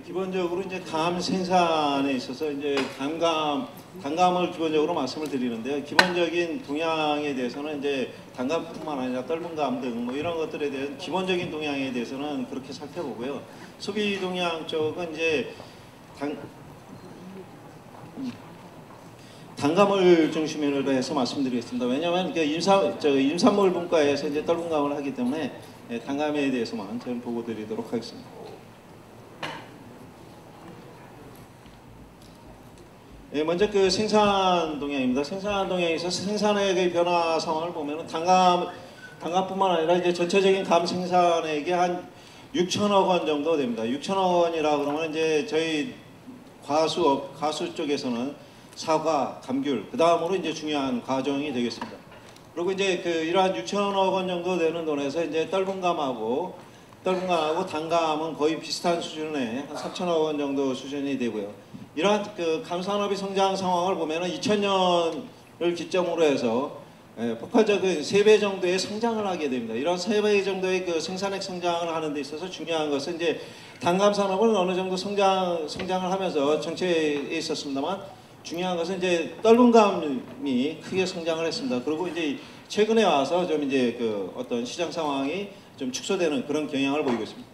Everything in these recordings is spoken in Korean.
기본적으로 이제 감 생산에 있어서 이제 단감을 기본적으로 말씀을 드리는데요. 기본적인 동향에 대해서는 이제 단감뿐만 아니라 떫은 감 등 뭐 이런 것들에 대한 기본적인 동향에 대해서는 그렇게 살펴보고요. 소비 동향 쪽은 이제 단감을 중심으로 해서 말씀드리겠습니다. 왜냐하면 임산물 분과에서 이제 떫은 감을 하기 때문에 단감에 대해서만 저는 보고 드리도록 하겠습니다. 먼저 그 생산 동향입니다. 생산 동향에서 생산액의 변화 상황을 보면은 단감뿐만 아니라 이제 전체적인 감 생산액이 한 6천억 원 정도 됩니다. 6천억 원이라 그러면 이제 저희 과수 쪽에서는 사과, 감귤, 그 다음으로 이제 중요한 과정이 되겠습니다. 그리고 이제 이러한 6천억 원 정도 되는 돈에서 이제 떫은 감하고 단감은 거의 비슷한 수준의 한 3천억 원 정도 수준이 되고요. 이러한 감산업의 성장 상황을 보면은 2000년을 기점으로 해서 폭발적인 3배 정도의 성장을 하게 됩니다. 이런 3배 정도의 생산액 성장을 하는 데 있어서 중요한 것은 이제 단감 산업은 어느 정도 성장을 하면서 정체에 있었습니다만 중요한 것은 이제 떫은 감이 크게 성장을 했습니다. 그리고 이제 최근에 와서 좀 이제 어떤 시장 상황이 좀 축소되는 그런 경향을 보이고 있습니다.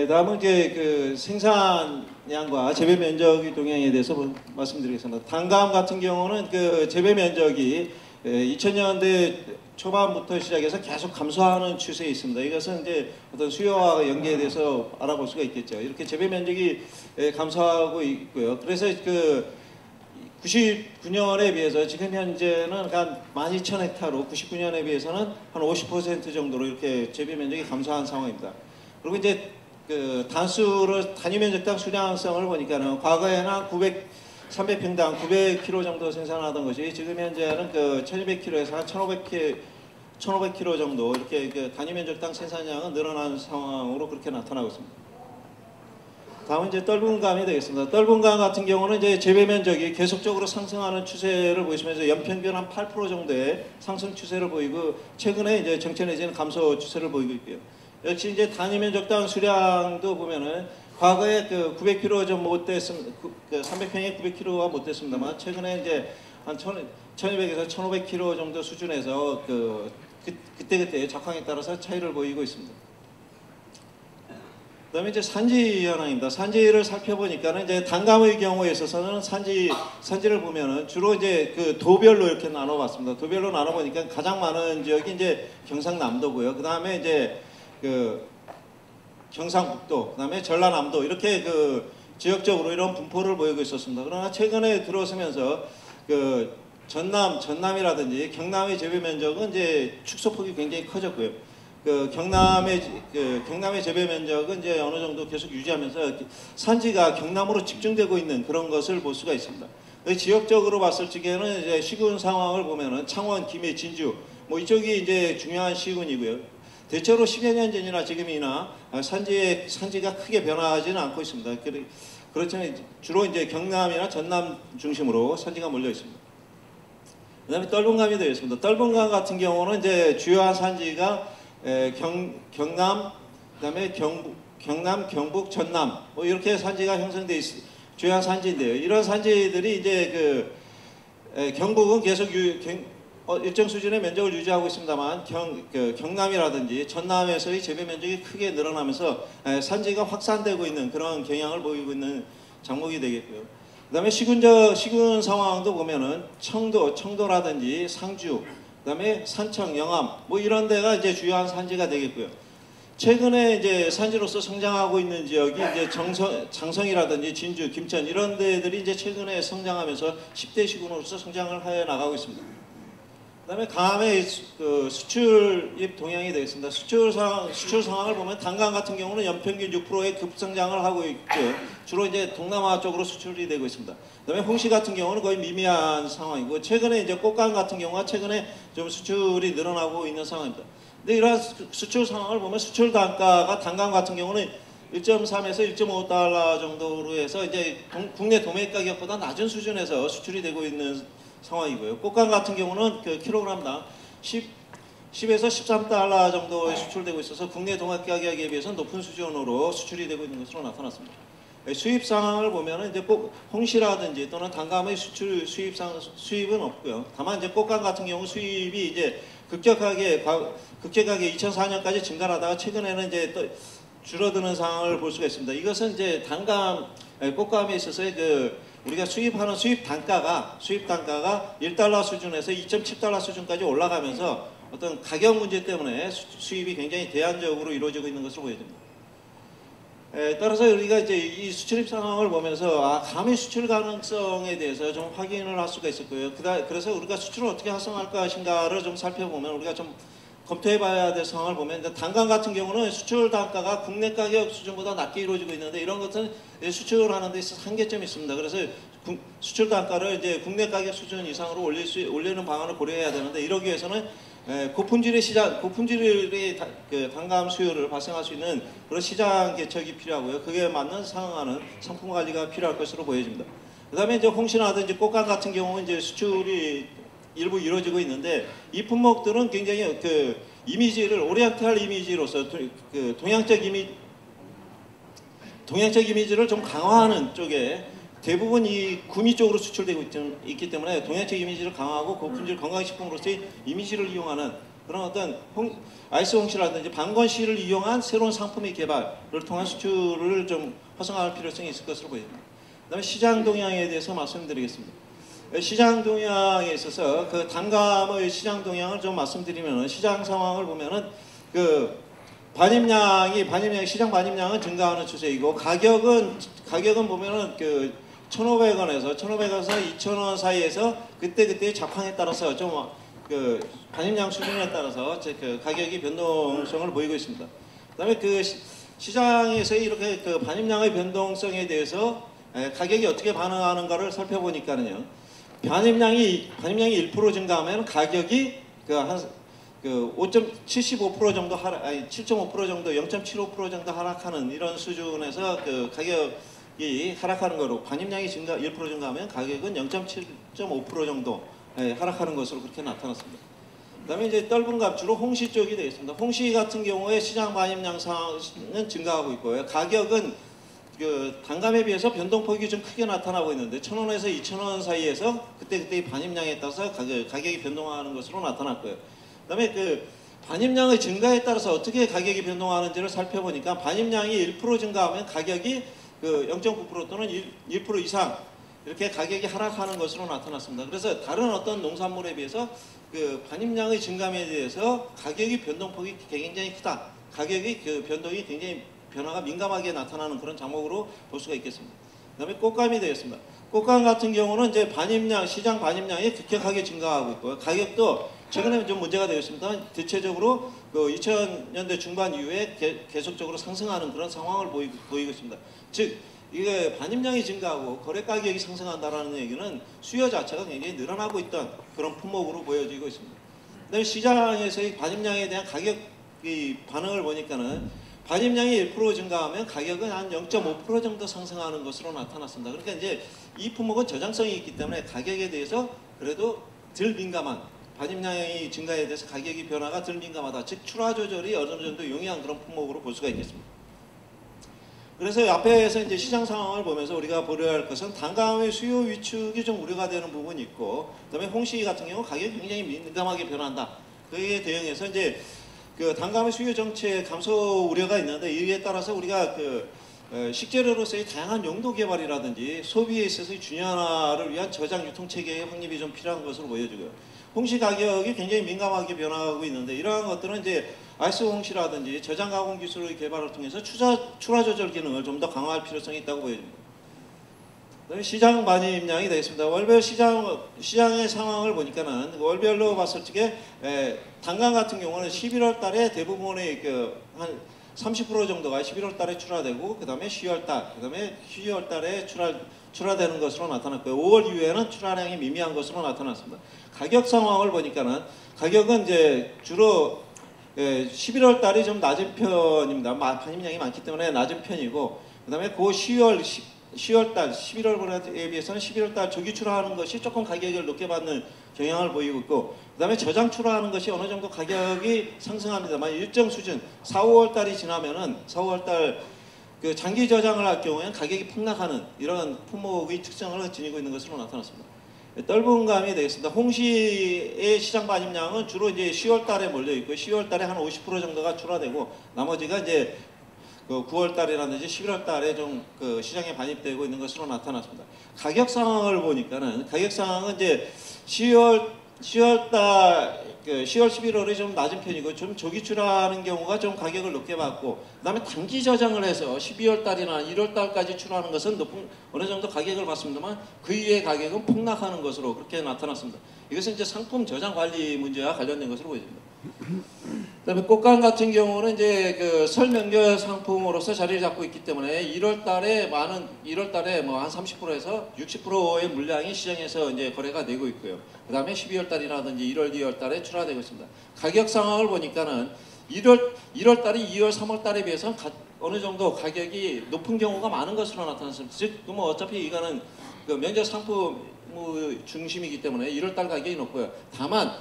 다음은 이제 생산량과 재배 면적의 동향에 대해서 말씀드리겠습니다. 단감 같은 경우는 재배 면적이 2000년대 초반부터 시작해서 계속 감소하는 추세에 있습니다. 이것은 이제 어떤 수요와 연계에 대해서 알아볼 수가 있겠죠. 이렇게 재배 면적이 감소하고 있고요. 그래서 99년에 비해서 지금 현재는 한 12,000헥타르로 99년에 비해서는 한 50% 정도로 이렇게 재배 면적이 감소한 상황입니다. 그리고 이제 단위 면적당 수량성을 보니까는 과거에는 한 300평당 900kg 정도 생산하던 것이 지금 현재는 1200kg에서 한 1500kg 정도 이렇게 단위 면적당 생산량은 늘어난 상황으로 그렇게 나타나고 있습니다. 다음은 이제 떫은 감이 되겠습니다. 떫은 감 같은 경우는 이제 재배 면적이 계속적으로 상승하는 추세를 보이시면서 연평균 한 8% 정도의 상승 추세를 보이고 최근에 이제 정체 내지는 감소 추세를 보이고 있고요. 역시 이제 단위 면적당 수량도 보면은 과거에 900kg 좀 못 됐습니다. 300평에 900kg가 못 됐습니다만 최근에 이제 한 1200에서 1500kg 정도 수준에서 그때 작황에 따라서 차이를 보이고 있습니다. 그다음에 이제 산지 현황입니다. 산지를 살펴보니까는 이제 단감의 경우에 있어서는 산지를 보면은 주로 이제 도별로 이렇게 나눠봤습니다. 도별로 나눠보니까 가장 많은 지역이 이제 경상남도고요. 그다음에 이제 경상북도, 그다음에 전라남도 이렇게 지역적으로 이런 분포를 보이고 있었습니다. 그러나 최근에 들어서면서 전남이라든지 경남의 재배 면적은 이제 축소폭이 굉장히 커졌고요. 경남의 재배 면적은 이제 어느 정도 계속 유지하면서 산지가 경남으로 집중되고 있는 그런 것을 볼 수가 있습니다. 지역적으로 봤을 적에는 이제 시군 상황을 보면은 창원, 김해, 진주 뭐 이쪽이 이제 중요한 시군이고요. 대체로 10여 년 전이나 지금이나 산지가 크게 변화하지는 않고 있습니다. 그렇지만 주로 이제 경남이나 전남 중심으로 산지가 몰려 있습니다. 그다음에 떫은 감이 되겠습니다. 떫은 감 같은 경우는 이제 주요한 산지가 경남, 그다음에 경남, 경북, 전남 뭐 이렇게 산지가 형성돼 있 주요한 산지인데요. 이런 산지들이 이제 경북은 계속 일정 수준의 면적을 유지하고 있습니다만 경남이라든지 전남에서의 재배 면적이 크게 늘어나면서 산지가 확산되고 있는 그런 경향을 보이고 있는 장목이 되겠고요. 그다음에 시군 상황도 보면은 청도라든지 상주, 그다음에 산청, 영암 뭐 이런 데가 이제 주요한 산지가 되겠고요. 최근에 이제 산지로서 성장하고 있는 지역이 이제 장성이라든지 진주, 김천 이런 데들이 이제 최근에 성장하면서 10대 시군으로서 성장을 해 나가고 있습니다. 그다음에 감의 수출입 동향이 되겠습니다. 수출 상황을 보면 단감 같은 경우는 연평균 6%의 급성장을 하고 있고요. 주로 이제 동남아 쪽으로 수출이 되고 있습니다. 그다음에 홍시 같은 경우는 거의 미미한 상황이고 최근에 이제 꽃감 같은 경우가 최근에 좀 수출이 늘어나고 있는 상황입니다. 근데 이러한 수출 상황을 보면 수출 단가가 단감 같은 경우는 1.3에서 1.5달러 정도로 해서 이제 국내 도매 가격보다 낮은 수준에서 수출이 되고 있는 상황이고요. 꽃감 같은 경우는 킬로그램당 10에서 13달러 정도에 수출되고 있어서 국내 동학 가격에 비해서 높은 수준으로 수출이 되고 있는 것으로 나타났습니다. 수입 상황을 보면은 이제 꼭 홍시라든지 또는 단감의 수입은 없고요. 다만 이제 꽃감 같은 경우 수입이 이제 급격하게 2004년까지 증가하다가 최근에는 이제 또 줄어드는 상황을 볼 수가 있습니다. 이것은 이제 꽃감에 있어서의 우리가 수입하는 수입 단가가 1달러 수준에서 2.7달러 수준까지 올라가면서 어떤 가격 문제 때문에 수입이 굉장히 대안적으로 이루어지고 있는 것으로 보여집니다. 따라서 우리가 이제 이 수출입 상황을 보면서 감히 수출 가능성에 대해서 좀 확인을 할 수가 있었고요. 그래서 우리가 수출을 어떻게 활성화할 것인가를 좀 살펴보면 우리가 좀 검토해봐야 될 상황을 보면 단감 같은 경우는 수출 단가가 국내 가격 수준보다 낮게 이루어지고 있는데 이런 것은 수출하는 데 있어서 한계점이 있습니다. 그래서 수출 단가를 이제 국내 가격 수준 이상으로 올리는 방안을 고려해야 되는데 이러기 위해서는 고품질의 단감 수요를 발생할 수 있는 그런 시장 개척이 필요하고요. 그에 맞는 상응하는 상품 관리가 필요할 것으로 보여집니다. 그다음에 이제 홍시나든지 꽃감 같은 경우는 이제 수출이 일부 이루어지고 있는데 이 품목들은 굉장히 이미지를 오리엔탈 이미지로서 동양적 이미지를 좀 강화하는 쪽에 대부분 이 구미 쪽으로 수출되고 있기 때문에 동양적 이미지를 강화하고 고품질 건강식품으로서의 이미지를 이용하는 그런 어떤 아이스 홍시라든지 방건시를 이용한 새로운 상품의 개발을 통한 수출을 좀 활성화할 필요성이 있을 것으로 보입니다. 그다음에 시장 동향에 대해서 말씀드리겠습니다. 시장 동향에 있어서 단감의 시장 동향을 좀 말씀드리면 시장 상황을 보면은 시장 반입량은 증가하는 추세이고 가격은 보면은 1,500원에서 2,000원 사이에서 그때 작황에 따라서 좀 반입량 수준에 따라서 가격이 변동성을 보이고 있습니다. 그다음에 시장에서 이렇게 반입량의 변동성에 대해서 가격이 어떻게 반응하는가를 살펴보니까는요. 반입량이 1% 증가하면 가격이 한 5.75% 정도 7.5% 정도 0.75% 정도 하락하는 이런 수준에서 가격이 하락하는 거로 반입량이 1% 증가하면 가격은 0.7.5% 정도 하락하는 것으로 그렇게 나타났습니다. 그다음에 이제 떫은 값 주로 홍시 쪽이 되겠습니다. 홍시 같은 경우에 시장 반입량 상황은 증가하고 있고요. 가격은 단감에 비해서 변동폭이 좀 크게 나타나고 있는데 1,000원에서 2,000원 사이에서 그때의 반입량에 따라서 가격이 변동하는 것으로 나타났고요. 그다음에 반입량의 증가에 따라서 어떻게 가격이 변동하는지를 살펴보니까 반입량이 1% 증가하면 가격이 0.9% 또는 1% 이상 이렇게 가격이 하락하는 것으로 나타났습니다. 그래서 다른 어떤 농산물에 비해서 반입량의 증감에 대해서 가격이 변동폭이 굉장히 크다. 가격의 변동이 굉장히 변화가 민감하게 나타나는 그런 작목으로 볼 수가 있겠습니다. 그다음에 꽃감이 되겠습니다. 꽃감 같은 경우는 이제 시장 반입량이 급격하게 증가하고 있고요. 가격도 최근에 좀 문제가 되었습니다. 대체적으로 2000년대 중반 이후에 계속적으로 상승하는 그런 상황을 보이고 있습니다. 즉 이게 반입량이 증가하고 거래 가격이 상승한다라는 얘기는 수요 자체가 굉장히 늘어나고 있던 그런 품목으로 보여지고 있습니다. 그다음에 시장에서의 반입량에 대한 가격 반응을 보니까는 반입량이 1% 증가하면 가격은 한 0.5% 정도 상승하는 것으로 나타났습니다. 그러니까 이제 이 품목은 저장성이 있기 때문에 가격에 대해서 그래도 덜 민감한 반입량의 증가에 대해서 가격이 변화가 덜 민감하다. 즉 출하 조절이 어느 정도 용이한 그런 품목으로 볼 수가 있겠습니다. 그래서 앞에서 이제 시장 상황을 보면서 우리가 보려야 할 것은 단감의 수요 위축이 좀 우려가 되는 부분이 있고, 그다음에 홍시 같은 경우 가격이 굉장히 민감하게 변한다. 그에 대응해서 이제 단감의 수요 정책 감소 우려가 있는데 이에 따라서 우리가 식재료로서의 다양한 용도 개발이라든지 소비에 있어서의 균형화를 위한 저장 유통 체계의 확립이 좀 필요한 것으로 보여지고요. 홍시 가격이 굉장히 민감하게 변화하고 있는데 이러한 것들은 이제 아이스 홍시라든지 저장 가공 기술의 개발을 통해서 출하 조절 기능을 좀 더 강화할 필요성이 있다고 보여집니다. 그다음에 시장 반입량이 되겠습니다. 월별 시장의 상황을 보니까는 월별로 봤을 적에 단감 같은 경우는 11월 달에 대부분의 한 30% 정도가 11월 달에 출하되고 그다음에 10월 달에 출하되는 것으로 나타났고요. 5월 이후에는 출하량이 미미한 것으로 나타났습니다. 가격 상황을 보니까는 가격은 이제 주로 11월 달이 좀 낮은 편입니다. 반입량이 많기 때문에 낮은 편이고 그다음에 11월에 비해서는 11월 달 조기 출하하는 것이 조금 가격을 높게 받는 경향을 보이고 있고, 그다음에 저장 출하하는 것이 어느 정도 가격이 상승합니다만 일정 수준 4, 5월 달이 지나면은 4, 5월 달 그 장기 저장을 할 경우에는 가격이 폭락하는 이런 품목의 특성을 지니고 있는 것으로 나타났습니다. 넓은 감이 되겠습니다. 홍시의 시장 반입량은 주로 이제 10월 달에 몰려 있고 10월 달에 한 50% 정도가 출하되고 나머지가 이제 그 9월 달이라든지 11월 달에 좀 그 시장에 반입되고 있는 것으로 나타났습니다. 가격 상황을 보니까는 가격 상황은 이제 10월 달, 10월, 11월이 좀 낮은 편이고 좀 조기 출하하는 경우가 좀 가격을 높게 받고, 그다음에 단기 저장을 해서 12월 달이나 1월 달까지 출하하는 것은 높은 어느 정도 가격을 받습니다만 그 이후의 가격은 폭락하는 것으로 그렇게 나타났습니다. 이것은 이제 상품 저장 관리 문제와 관련된 것으로 보여집니다. 그다음에 꽃감 같은 경우는 이제 그 설 명절 상품으로서 자리를 잡고 있기 때문에 1월 달에 뭐 한 30%에서 60%의 물량이 시장에서 이제 거래가 되고 있고요. 그다음에 12월 달이라든지 1월, 2월 달에 출하되고 있습니다. 가격 상황을 보니까는 1월 달이 2월, 3월 달에 비해서는 어느 정도 가격이 높은 경우가 많은 것으로 나타났습니다. 즉, 뭐 어차피 이거는 그 명절 상품 중심이기 때문에 1월 달 가격이 높고요. 다만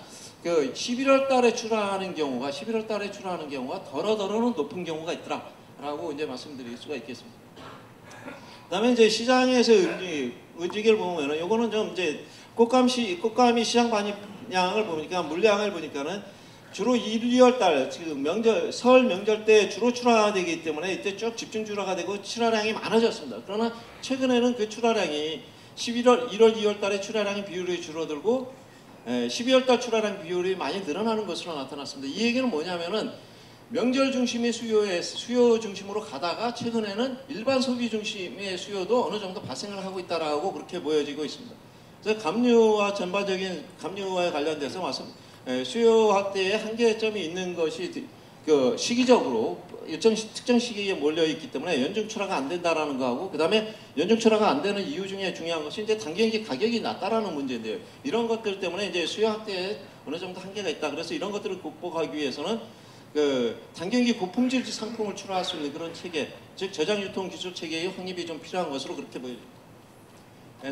그 11월 달에 출하하는 경우가 더러더러는 높은 경우가 있더라라고 이제 말씀드릴 수가 있겠습니다. 그다음에 이제 시장에서 움직임을 보면은 요거는 좀 이제 꽃감이 시장 반입량을 보니까 물량을 보니까는 주로 1, 2월 달 지금 설 명절 때 주로 출하되기 때문에 이때 쭉 집중 출하가 되고 출하량이 많아졌습니다. 그러나 최근에는 그 출하량이 11월, 1월, 2월 달에 출하량의 비율이 줄어들고 12월 달 출하량 비율이 많이 늘어나는 것으로 나타났습니다. 이 얘기는 뭐냐면은 명절 중심의 수요 중심으로 가다가 최근에는 일반 소비 중심의 수요도 어느 정도 발생을 하고 있다라고 그렇게 보여지고 있습니다. 그래서 감류와 전반적인 감류와에 관련돼서 수요 확대의 한계점이 있는 것이 그 시기적으로 특정 시기에 몰려 있기 때문에 연중 출하가 안 된다라는 거하고, 그다음에 연중 출하가 안 되는 이유 중에 중요한 것이 이제 단기연기 가격이 낮다라는 문제인데요. 이런 것들 때문에 이제 수요 확대에 어느 정도 한계가 있다. 그래서 이런 것들을 극복하기 위해서는 그 단기연기 고품질 상품을 출하할 수 있는 그런 체계, 즉 저장 유통 기술 체계의 확립이 좀 필요한 것으로 그렇게 보여집니다.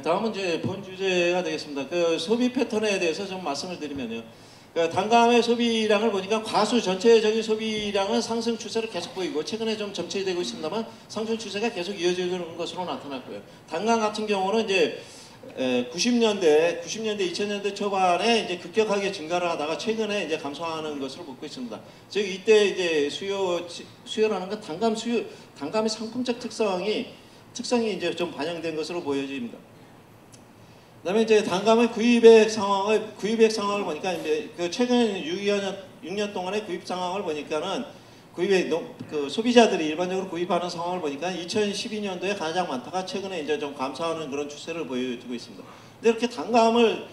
다음은 이제 본 주제가 되겠습니다. 그 소비 패턴에 대해서 좀 말씀을 드리면요. 단감의 소비량을 보니까 과수 전체적인 소비량은 상승 추세를 계속 보이고 최근에 좀 점체되고 있습니다만 상승 추세가 계속 이어지는 것으로 나타났고요. 단감 같은 경우는 이제 90년대, 2000년대 초반에 이제 급격하게 증가를 하다가 최근에 이제 감소하는 것으로 보고 있습니다. 즉 이때 이제 수요라는 건 단감의 상품적 특성이 이제 좀 반영된 것으로 보여집니다. 그다음에 이제 단감의 구입액 상황을 보니까 이제 그 최근 6년 동안의 구입 상황을 보니까는 그 소비자들이 일반적으로 구입하는 상황을 보니까 2012년도에 가장 많다가 최근에 이제 좀 감소하는 그런 추세를 보여주고 있습니다. 근데 이렇게 단감을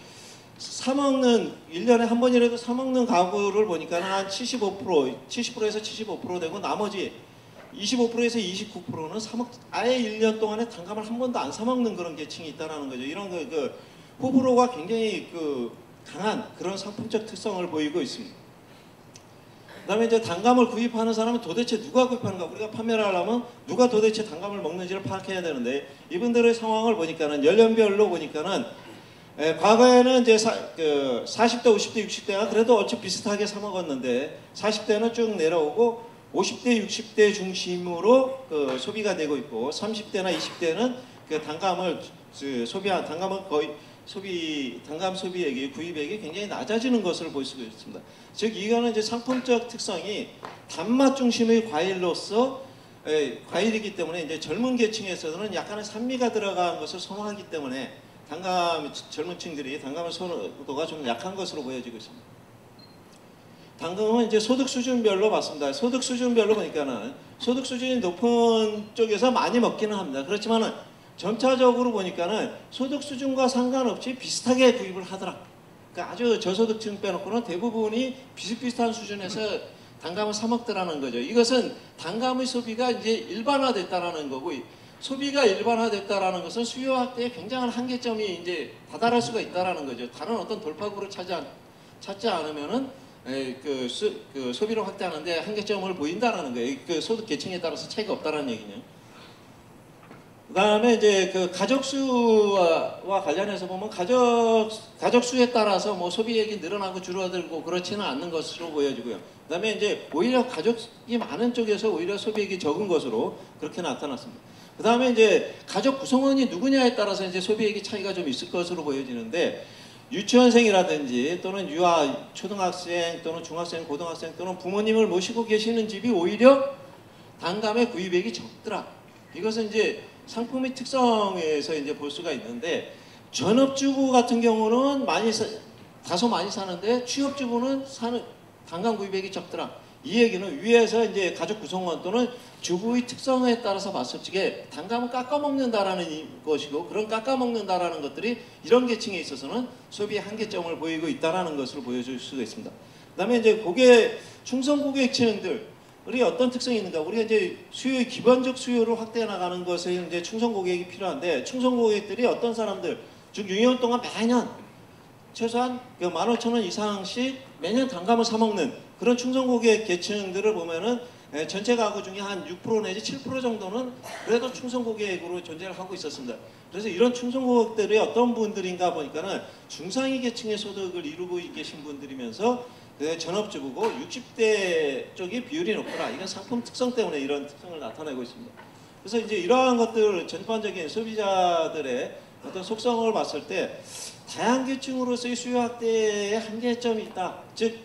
사먹는 1년에 한 번이라도 사먹는 가구를 보니까는 한 70%에서 75% 되고 나머지 25%에서 29%는 아예 1년 동안에 단감을 한 번도 안 사먹는 그런 계층이 있다는 거죠. 이런 그 호불호가 굉장히 강한 그런 상품적 특성을 보이고 있습니다. 그다음에 이제 단감을 구입하는 사람은 도대체 누가 구입하는가? 우리가 판매를 하려면 누가 도대체 단감을 먹는지를 파악해야 되는데 이분들의 상황을 보니까는 연령별로 보니까는 과거에는 이제 40대, 50대, 60대가 그래도 어차피 비슷하게 사 먹었는데 40대는 쭉 내려오고 50대, 60대 중심으로 그 소비가 되고 있고 30대나 20대는 그 단감을 소비한 단감은 거의 단감 소비액이 구입액이 굉장히 낮아지는 것을 볼 수가 있습니다. 즉 이거는 이제 상품적 특성이 단맛 중심의 과일이기 때문에 이제 젊은 계층에서는 약간의 산미가 들어간 것을 선호하기 때문에 젊은 층들이 단감의 선호도가 좀 약한 것으로 보여지고 있습니다. 단감은 이제 소득 수준별로 봤습니다. 소득 수준별로 보니까는 소득 수준이 높은 쪽에서 많이 먹기는 합니다. 그렇지만은 점차적으로 보니까는 소득 수준과 상관없이 비슷하게 구입을 하더라. 그러니까 아주 저소득층 빼놓고는 대부분이 비슷비슷한 수준에서 단감을 사 먹더라는 거죠. 이것은 단감의 소비가 이제 일반화됐다라는 거고, 소비가 일반화됐다라는 것은 수요 확대에 굉장한 한계점이 이제 다다를 수가 있다라는 거죠. 다른 어떤 돌파구를 찾지 않으면은 그 소비를 확대하는데 한계점을 보인다라는 거예요. 그 소득 계층에 따라서 차이가 없다라는 얘기냐. 그다음에 이제 그 가족 수와 관련해서 보면 가족 수에 따라서 뭐 소비액이 늘어나고 줄어들고 그렇지는 않는 것으로 보여지고요. 그다음에 이제 오히려 가족이 많은 쪽에서 오히려 소비액이 적은 것으로 그렇게 나타났습니다. 그다음에 이제 가족 구성원이 누구냐에 따라서 이제 소비액이 차이가 좀 있을 것으로 보여지는데, 유치원생이라든지 또는 유아 초등학생 또는 중학생 고등학생 또는 부모님을 모시고 계시는 집이 오히려 단감의 구입액이 적더라. 이것은 이제 상품의 특성에서 이제 볼 수가 있는데, 전업주부 같은 경우는 다소 많이 사는데 취업주부는 단감 구입액이 적더라. 이 얘기는 위에서 이제 가족 구성원 또는 주부의 특성에 따라서 봤을 적에 단감을 깎아먹는다라는 것이고, 그런 깎아먹는다라는 것들이 이런 계층에 있어서는 소비의 한계점을 보이고 있다라는 것을 보여줄 수가 있습니다. 그다음에 이제 충성 고객층들이 어떤 특성이 있는가? 우리가 이제 기본적 수요를 확대해 나가는 것에 이제 충성 고객이 필요한데, 충성 고객들이 어떤 사람들, 즉 6년 동안 매년 최소한 15,000원 이상씩 매년 단감을 사 먹는 그런 충성 고객 계층들을 보면은 전체 가구 중에 한 6% 내지 7% 정도는 그래도 충성 고객으로 존재를 하고 있었습니다. 그래서 이런 충성 고객들이 어떤 분들인가 보니까는 중상위 계층의 소득을 이루고 계신 분들이면서 전업주부고 60대 쪽이 비율이 높더라. 이건 상품 특성 때문에 이런 특성을 나타내고 있습니다. 그래서 이제 이러한 것들 전반적인 소비자들의 어떤 속성을 봤을 때 다양한 계층으로서의 수요 확대에 한계점이 있다. 즉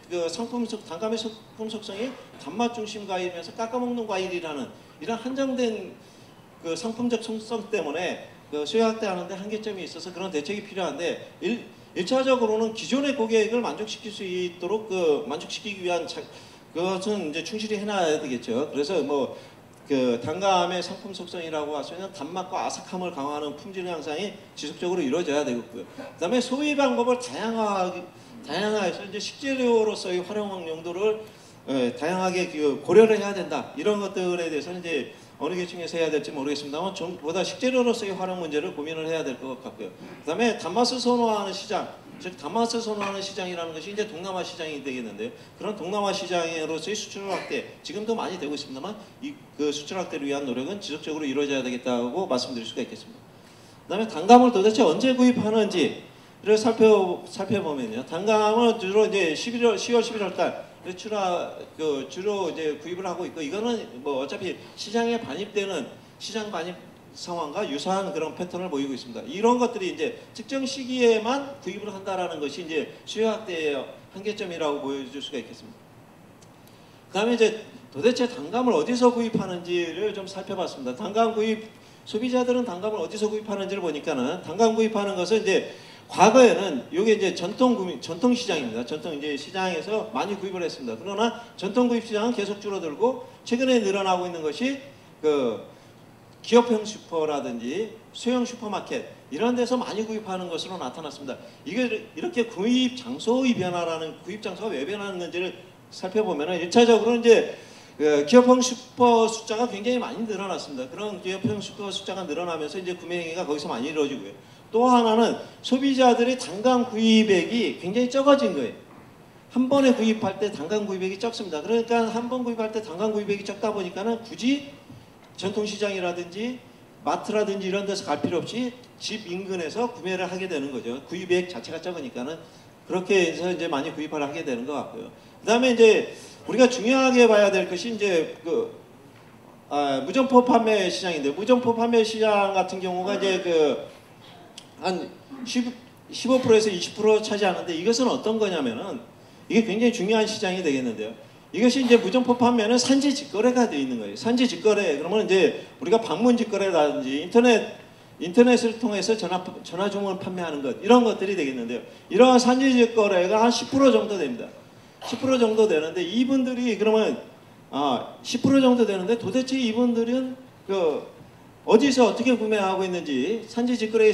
단감의 상품 속성이 단맛 중심 과일이면서 깎아먹는 과일이라는 이런 한정된 상품적 속성 때문에 수요 확대하는데 한계점이 있어서 그런 대책이 필요한데, 1차적으로는 기존의 고객을 만족시킬 수 있도록 만족시키기 위한 그것은 이제 충실히 해놔야 되겠죠. 그래서 단감의 상품 속성이라고 할 수 있는 단맛과 아삭함을 강화하는 품질 향상이 지속적으로 이루어져야 되겠고요. 그다음에 소비 방법을 다양화해서 이제 식재료로서의 활용 용도를 다양하게 고려를 해야 된다. 이런 것들에 대해서는 이제 어느 계층에서 해야 될지 모르겠습니다만 좀 보다 식재료로서의 활용 문제를 고민을 해야 될 것 같고요. 그다음에 단맛을 선호하는 시장, 즉 단맛을 선호하는 시장이라는 것이 이제 동남아 시장이 되겠는데요. 그런 동남아 시장으로서의 수출 확대, 지금도 많이 되고 있습니다만 그 수출 확대를 위한 노력은 지속적으로 이루어져야 되겠다고 말씀드릴 수가 있겠습니다. 그다음에 단감을 도대체 언제 구입하는지를 살펴보면요. 단감은 주로 이제 10월, 11월 달 주로 이제 구입을 하고 있고, 이거는 어차피 시장에 반입되는 시장 반입 상황과 유사한 그런 패턴을 보이고 있습니다. 이런 것들이 이제 특정 시기에만 구입을 한다라는 것이 이제 수요 확대의 한계점이라고 보여줄 수가 있겠습니다. 그다음에 이제 도대체 단감을 어디서 구입하는지를 좀 살펴봤습니다. 소비자들은 단감을 어디서 구입하는지를 보니까는 단감 구입하는 것은 이제 과거에는 이게 이제 전통 시장입니다. 전통 이제 시장에서 많이 구입을 했습니다. 그러나 전통 구입 시장은 계속 줄어들고 최근에 늘어나고 있는 것이 기업형 슈퍼라든지 소형 슈퍼마켓 이런 데서 많이 구입하는 것으로 나타났습니다. 이게 이렇게 구입 장소의 변화라는, 구입 장소가 왜 변하는지를 살펴보면은 1차적으로 이제 기업형 슈퍼 숫자가 굉장히 많이 늘어났습니다. 그런 기업형 슈퍼 숫자가 늘어나면서 이제 구매 행위가 거기서 많이 이루어지고요. 또 하나는 소비자들의 단감 구입액이 굉장히 적어진 거예요. 한 번에 구입할 때 단감 구입액이 적습니다. 그러니까 한 번 구입할 때 단감 구입액이 적다 보니까는 굳이 전통시장이라든지 마트라든지 이런 데서 갈 필요 없이 집 인근에서 구매를 하게 되는 거죠. 구입액 자체가 적으니까는 그렇게 해서 이제 많이 구입을 하게 되는 것 같고요. 그 다음에 이제 우리가 중요하게 봐야 될 것이 이제 무점포 판매 시장인데, 무점포 판매 시장 같은 경우가 이제 한 15%에서 20% 차지하는데, 이것은 어떤 거냐면은 이게 굉장히 중요한 시장이 되겠는데요. 이것이 이제 무점포 판매는 산지 직거래가 되어 있는 거예요. 산지 직거래, 그러면 이제 우리가 방문 직거래라든지 인터넷을 통해서 전화 주문 판매하는 것, 이런 것들이 되겠는데요. 이러한 산지 직거래가 한 10% 정도 됩니다. 10% 정도 되는데, 이분들이 그러면 10% 정도 되는데 도대체 이분들은 어디서 어떻게 구매하고 있는지 산지 직거래의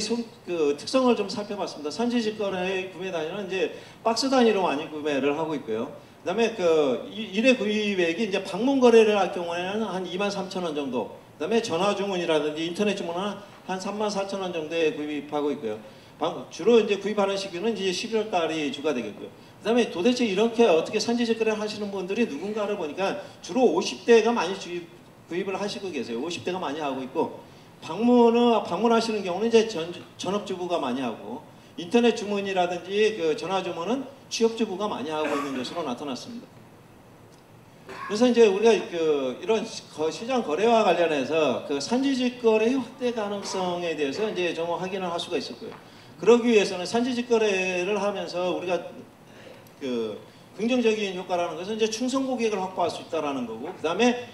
특성을 좀 살펴봤습니다. 산지 직거래의 구매 단위는 이제 박스 단위로 많이 구매를 하고 있고요. 그다음에 일회 구입액이 이제 방문 거래를 할 경우에는 한 23,000원 정도. 그다음에 전화 주문이라든지 인터넷 주문은 한 34,000원 정도에 구입하고 있고요. 주로 이제 구입하는 시기는 이제 11월 달이 주가 되겠고요. 그다음에 도대체 이렇게 어떻게 산지 직거래 하시는 분들이 누군가를 보니까 주로 50대가 많이 구입을 하시고 계세요. 50대가 많이 하고 있고, 방문하시는 경우는 이제 전업주부가 많이 하고 인터넷 주문이라든지 그 전화 주문은 취업주부가 많이 하고 있는 것으로 나타났습니다. 그래서 이제 우리가 이런 시장 거래와 관련해서 그 산지직거래의 확대 가능성에 대해서 이제 좀 확인을 할 수가 있었고요. 그러기 위해서는 산지직거래를 하면서 우리가 긍정적인 효과라는 것은 이제 충성 고객을 확보할 수 있다라는 거고, 그 다음에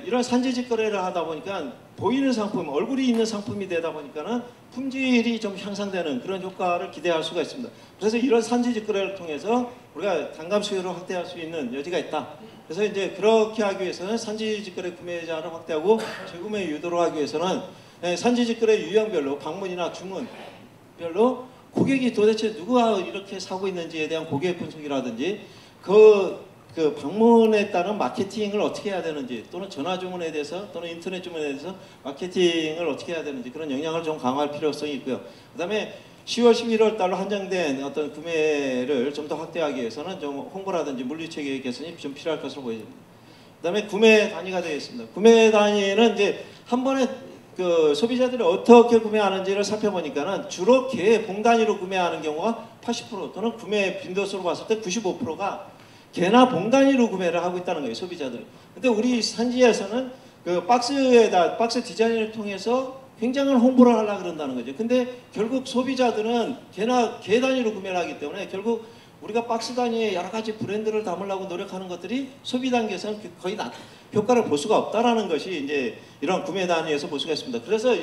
이런 산지직거래를 하다 보니까 보이는 상품, 얼굴이 있는 상품이 되다 보니까는 품질이 좀 향상되는 그런 효과를 기대할 수가 있습니다. 그래서 이런 산지직거래를 통해서 우리가 단감 수요를 확대할 수 있는 여지가 있다. 그래서 이제 그렇게 하기 위해서는 산지직거래 구매자를 확대하고 재구매 유도를 하기 위해서는 산지직거래 유형별로 방문이나 주문별로 고객이 도대체 누가 이렇게 사고 있는지에 대한 고객 분석이라든지 그 방문에 따른 마케팅을 어떻게 해야 되는지, 또는 전화 주문에 대해서 또는 인터넷 주문에 대해서 마케팅을 어떻게 해야 되는지 그런 역량을 좀 강화할 필요성이 있고요. 그 다음에 10월, 11월 달로 한정된 어떤 구매를 좀 더 확대하기 위해서는 좀 홍보라든지 물리체계 개선이 좀 필요할 것으로 보여집니다. 그 다음에 구매 단위가 되겠습니다. 구매 단위는 이제 한 번에 그 소비자들이 어떻게 구매하는지를 살펴보니까는 주로 개 봉 단위로 구매하는 경우가 80% 또는 구매 빈도수로 봤을 때 95%가 개나 봉 단위로 구매를 하고 있다는 거예요, 소비자들이. 근데 우리 산지에서는 그 박스 디자인을 통해서 굉장한 홍보를 하려고 그런다는 거죠. 근데 결국 소비자들은 개 단위로 구매를 하기 때문에 결국 우리가 박스 단위의 여러 가지 브랜드를 담으려고 노력하는 것들이 소비 단계에서는 거의 효과를 볼 수가 없다라는 것이 이제 이런 구매 단위에서 볼 수가 있습니다. 그래서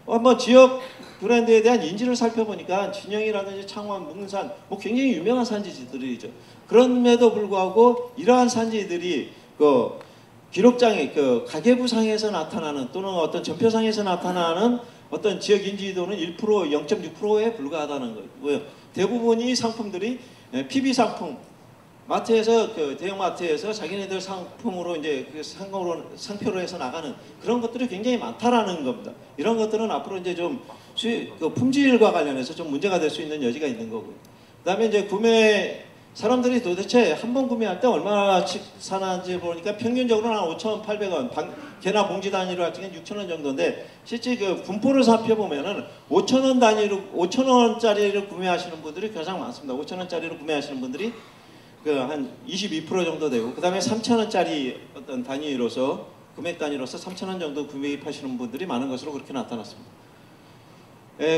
한번 지역 브랜드에 대한 인지를 살펴보니까 진영이라든지 창원, 뭉산 뭐 굉장히 유명한 산지들이죠. 그럼에도 불구하고 이러한 산지들이 기록장에 가계부상에서 나타나는 또는 어떤 전표상에서 나타나는 어떤 지역 인지도는 1%, 0.6%에 불과하다는 거고요. 대부분이 상품들이 PB 상품, 마트에서 대형 마트에서 자기네들 상품으로 이제 상표로 해서 나가는 그런 것들이 굉장히 많다라는 겁니다. 이런 것들은 앞으로 이제 좀 품질과 관련해서 좀 문제가 될 수 있는 여지가 있는 거고요. 그다음에 이제 사람들이 도대체 한 번 구매할 때 얼마씩 사는지 보니까 평균적으로 한 5,800원, 개나 봉지 단위로 할 적엔 6,000원 정도인데 실제 분포를 살펴보면은 5,000원짜리를 구매하시는 분들이 가장 많습니다. 5,000원짜리로 구매하시는 분들이 한 22% 정도 되고, 그 다음에 3,000원짜리 어떤 단위로서 금액 단위로서 3,000원 정도 구매하시는 분들이 많은 것으로 그렇게 나타났습니다.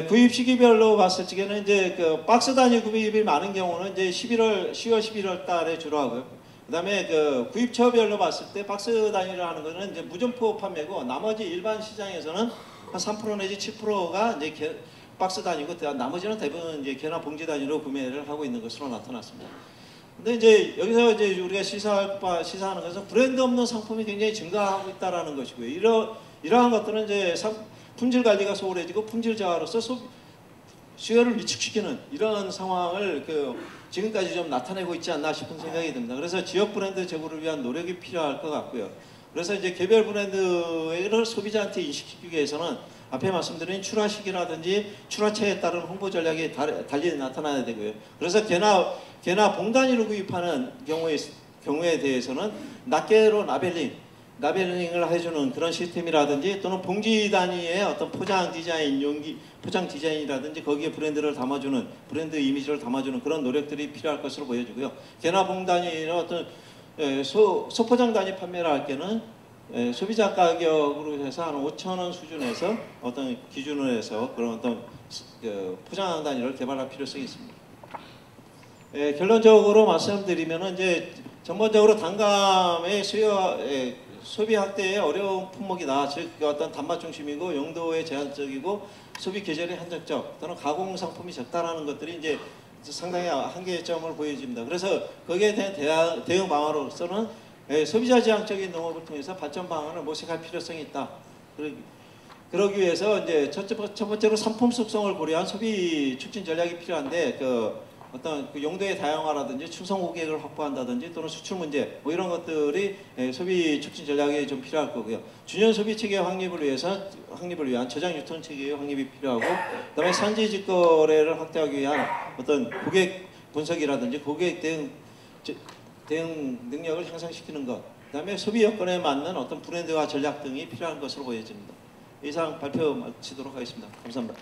구입 시기별로 봤을 적에는 이제 박스 단위 구입이 많은 경우는 이제 10월, 11월 달에 주로 하고요. 그다음에 구입처별로 봤을 때 박스 단위로 하는 거는 이제 무점포 판매고, 나머지 일반 시장에서는 한 3% 내지 7%가 이제 박스 단위고, 나머지는 대부분 이제 개나 봉지 단위로 구매를 하고 있는 것으로 나타났습니다. 근데 이제 여기서 이제 우리가 시사하는 것은 브랜드 없는 상품이 굉장히 증가하고 있다라는 것이고요. 이러한 것들은 이제 품질 관리가 소홀해지고 품질 저하로서 수요를 위축시키는 이런 상황을 지금까지 좀 나타내고 있지 않나 싶은 생각이 듭니다. 그래서 지역 브랜드 제고를 위한 노력이 필요할 것 같고요. 그래서 이제 개별 브랜드를 소비자한테 인식시키기 위해서는 앞에 말씀드린 출하 시기라든지 출하처에 따른 홍보 전략이 달리 나타나야 되고요. 그래서 개나 봉 단위로 구입하는 경우에 대해서는 낱개로 라벨링을 해주는 그런 시스템이라든지, 또는 봉지 단위의 어떤 포장 디자인, 포장 디자인이라든지 거기에 브랜드를 담아주는, 브랜드 이미지를 담아주는 그런 노력들이 필요할 것으로 보여지고요. 개나 봉 단위의 어떤 소포장 단위 판매를 할 때는 소비자 가격으로 해서 한 5,000원 수준에서 어떤 기준으로 해서 그런 어떤 포장 단위를 개발할 필요성이 있습니다. 결론적으로 말씀드리면은 이제 전반적으로 단감의 소비 확대의 어려운 품목이다. 즉 어떤 단맛 중심이고 용도에 제한적이고 소비 계절이 한정적 또는 가공 상품이 적다라는 것들이 이제 상당히 한계점을 보여집니다. 그래서 거기에 대한 대응 방안으로서는 소비자 지향적인 농업을 통해서 발전 방안을 모색할 필요성이 있다. 그러기 위해서 이제 첫 번째로 상품 속성을 고려한 소비 촉진 전략이 필요한데, 어떤 용도의 다양화라든지 충성 고객을 확보한다든지 또는 수출 문제 뭐 이런 것들이 소비 촉진 전략이 좀 필요할 거고요. 준연 소비 체계 확립을 위한 저장 유통 체계의 확립이 필요하고, 그다음에 산지 직거래를 확대하기 위한 어떤 고객 분석이라든지 고객 대응 능력을 향상시키는 것, 그다음에 소비 여건에 맞는 어떤 브랜드와 전략 등이 필요한 것으로 보여집니다. 이상 발표 마치도록 하겠습니다. 감사합니다.